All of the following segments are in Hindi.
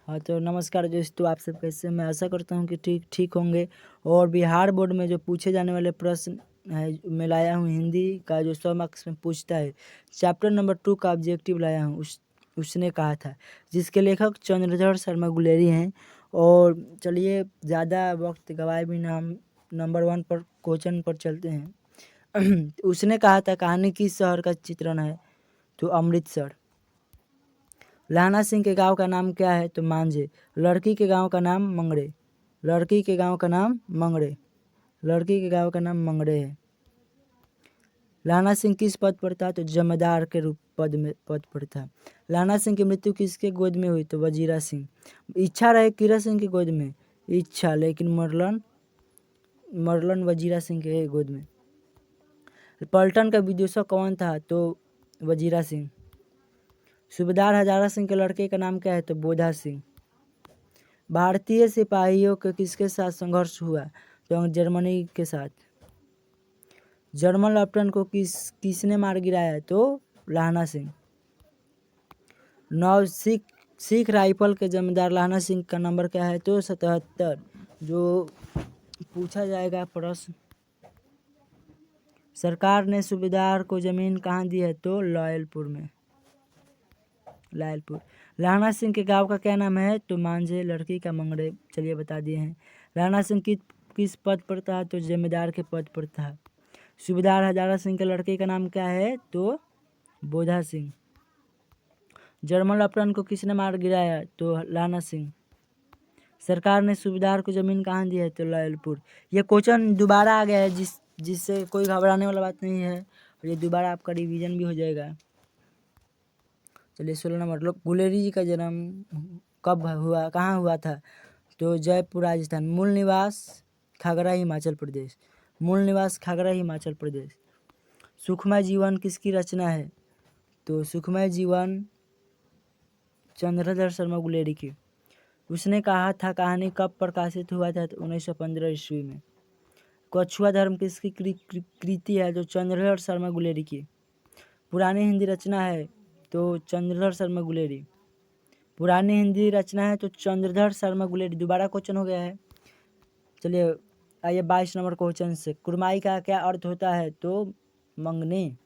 हाँ तो नमस्कार दोस्तों, आप सब कैसे हैं? मैं आशा करता हूँ कि ठीक ठीक होंगे। और बिहार बोर्ड में जो पूछे जाने वाले प्रश्न है मैं लाया हूँ हिंदी का, जो 100 मार्क्स में पूछता है। चैप्टर नंबर 2 का ऑब्जेक्टिव लाया हूँ। उसने कहा था, जिसके लेखक चंद्रधर शर्मा गुलेरी हैं। और चलिए ज़्यादा वक्त गवाए बिना हम नंबर 1 पर क्वेश्चन पर चलते हैं। उसने कहा था, कहानी किस शहर का चित्रण है? तो अमृतसर। लाना सिंह के गांव का नाम क्या है? तो मांझे। लड़की के गांव का नाम मंगड़े। लड़की के गांव का नाम मंगड़े। लड़की के गांव का नाम मंगड़े है। लाना सिंह किस पद पर था? तो जमींदार के रूप पद पर था। लाना सिंह की मृत्यु किसके गोद में हुई? तो वजीरा सिंह। इच्छा रहे कीरत सिंह की गोद में, इच्छा, लेकिन मरलन वजीरा सिंह के गोद में। पलटन का विदूषक कौन था? तो वजीरा सिंह। सूबेदार हजारा सिंह के लड़के का नाम क्या है? तो बोधा सिंह। भारतीय सिपाहियों के किसके साथ संघर्ष हुआ? तो जर्मनी के साथ। जर्मन लेफ्टिनेंट को किसने मार गिराया? तो लाना सिंह। नौ सिख राइफल के जमींदार लाना सिंह का नंबर क्या है? तो 77। जो पूछा जाएगा प्रश्न। सरकार ने सूबेदार को जमीन कहाँ दी है? तो लायलपुर में। लायलपुर। लाना सिंह के गांव का क्या नाम है? तो मांझे। लड़की का मंगड़े, चलिए बता दिए हैं। लाना सिंह किस पद पर था? तो जमींदार के पद पर था। सूबेदार हजारा सिंह के लड़के का नाम क्या है? तो बोधा सिंह। जर्मन लेफ्टिनेंट को किसने मार गिराया? तो लाना सिंह। सरकार ने सूबेदार को जमीन कहाँ दी है? तो लायलपुर। ये क्वेश्चन दोबारा आ गया है, जिससे कोई घबराने वाला बात नहीं है, और ये दोबारा आपका रिवीजन भी हो जाएगा। चलिए 16 नंबर। गुलेरी जी का जन्म कब हुआ, कहाँ हुआ था? तो जयपुर राजस्थान। मूल निवास खागरा हिमाचल प्रदेश। मूल निवास खागरा हिमाचल प्रदेश। सुखमय जीवन किसकी रचना है? तो सुखमय जीवन चंद्रधर शर्मा गुलेरी की। उसने कहा था, कहानी कब प्रकाशित हुआ था? तो 1915 ईस्वी में। कछुआ धर्म किसकी कृति है? तो चंद्रधर शर्मा गुलेरी की। पुरानी हिंदी रचना है? तो चंद्रधर शर्मा गुलेरी। पुरानी हिंदी रचना है तो चंद्रधर शर्मा गुलेरी। दोबारा क्वेश्चन हो गया है। चलिए आइए 22 नंबर क्वेश्चन से। कुड़माई का क्या अर्थ होता है? तो मंगने।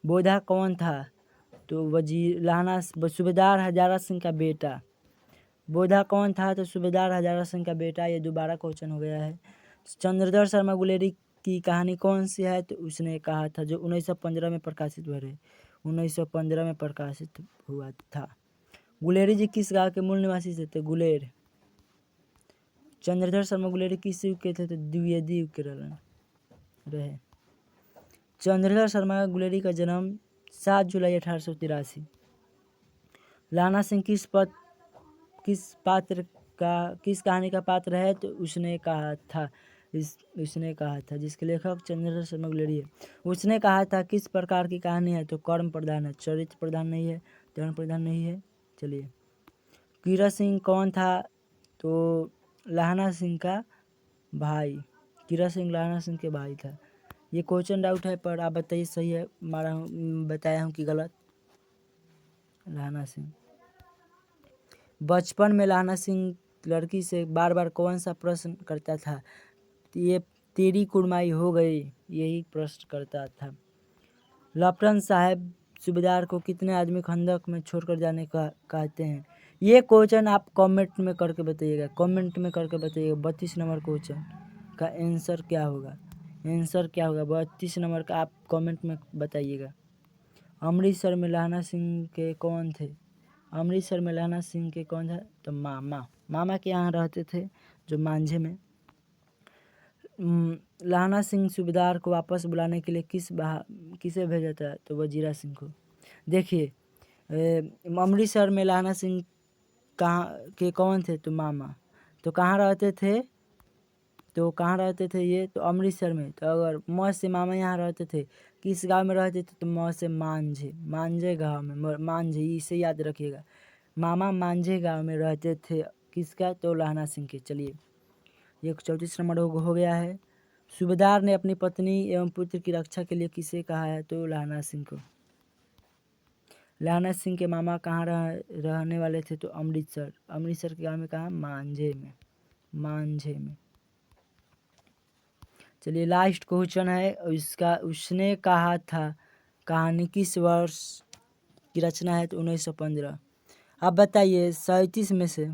बोधा कौन था? तो लाना सूबेदार हजारा सिंह का बेटा। बोधा कौन था? तो सूबेदार हजारा सिंह का बेटा। ये दोबारा क्वेश्चन हो गया है। चंद्रधर शर्मा गुलेरी की कहानी कौन सी है? तो उसने कहा था, जो 1915 में प्रकाशित हुआ है। 1915 में प्रकाशित हुआ था। गुलेरी जी किस गांव के मूल निवासी थे? तो गुलेर। चंद्रधर शर्मा गुलेरी किस युग के थे? तो द्विवेदी युग के रहे। चंद्रधर शर्मा गुलेरी का जन्म 7 जुलाई 1883। लाना सिंह किस कहानी का पात्र है? तो उसने कहा था, जिसके लेखक चंद्रधर शर्मा गुलेरी है। उसने कहा था, किस प्रकार की कहानी है? तो कर्म प्रधान है, चरित्र प्रधान नहीं है, धर्म प्रधान नहीं है। चलिए कीरत सिंह कौन था? तो लाना सिंह का भाई। कीरत सिंह लाना सिंह के भाई था। ये क्वेश्चन डाउट है, पर आप बताइए सही है बताया हूँ कि गलत। लाना सिंह। बचपन में लाना सिंह लड़की से बार बार कौन सा प्रश्न करता था? ये तेरी कुड़माई हो गई, यही प्रश्न करता था। लेफ्टिनेंट साहब सूबेदार को कितने आदमी खंदक में छोड़कर जाने का कहते हैं? ये क्वेश्चन आप कमेंट में करके बताइएगा। 32 नंबर क्वेश्चन का आंसर क्या होगा? 32 नंबर का आप कमेंट में बताइएगा। अमृतसर में लाना सिंह के कौन थे? अमृतसर में लाना सिंह के कौन था? तो मामा के यहाँ रहते थे, जो मांझे में। लाना सिंह सूबेदार को वापस बुलाने के लिए किसे भेजा था? तो वजीरा सिंह को। देखिए अमृतसर में लाना सिंह कौन थे? तो मामा। तो कहाँ रहते थे? ये तो अमृतसर में। तो अगर मौ से मामा यहाँ रहते थे, किस गांव में रहते थे? तो मौ से मांझे गांव में। मांझे, इसे याद रखिएगा। मामा मांझे गांव में रहते थे। किसका? तो लाना सिंह के। चलिए ये 34 नंबर हो गया है। सूबेदार ने अपनी पत्नी एवं पुत्र की रक्षा के लिए किसे कहा है? तो लाना सिंह को। लहना सिंह के मामा कहाँ रहने वाले थे? तो अमृतसर। अमृतसर के गाँव में कहाँ? मांझे में। मांझे में। चलिए लास्ट क्वेश्चन है इसका। उसने कहा था कहानी किस वर्ष की रचना है? तो 1915। अब बताइए 37 में से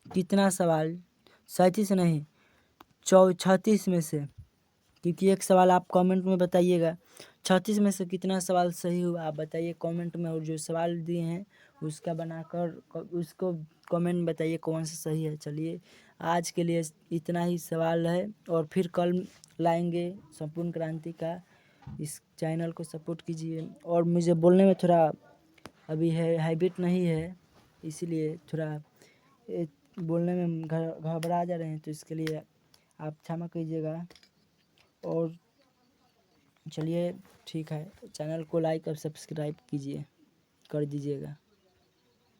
कितना सवाल, 37 नहीं 36 में से, क्योंकि एक सवाल आप कमेंट में बताइएगा, 36 में से कितना सवाल सही हुआ आप बताइए कमेंट में। और जो सवाल दिए हैं उसका बनाकर उसको कमेंट में बताइए कौन सा सही है। चलिए आज के लिए इतना ही सवाल है और फिर कल लाएंगे संपूर्ण क्रांति का। इस चैनल को सपोर्ट कीजिए। और मुझे बोलने में थोड़ा अभी है हैबिट नहीं है, इसीलिए थोड़ा बोलने में घबरा जा रहे हैं, तो इसके लिए आप क्षमा कीजिएगा। और चलिए ठीक है, चैनल को लाइक और सब्सक्राइब कीजिए, कर दीजिएगा।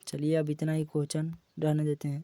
चलिए अब इतना ही क्वेश्चन रहने देते हैं।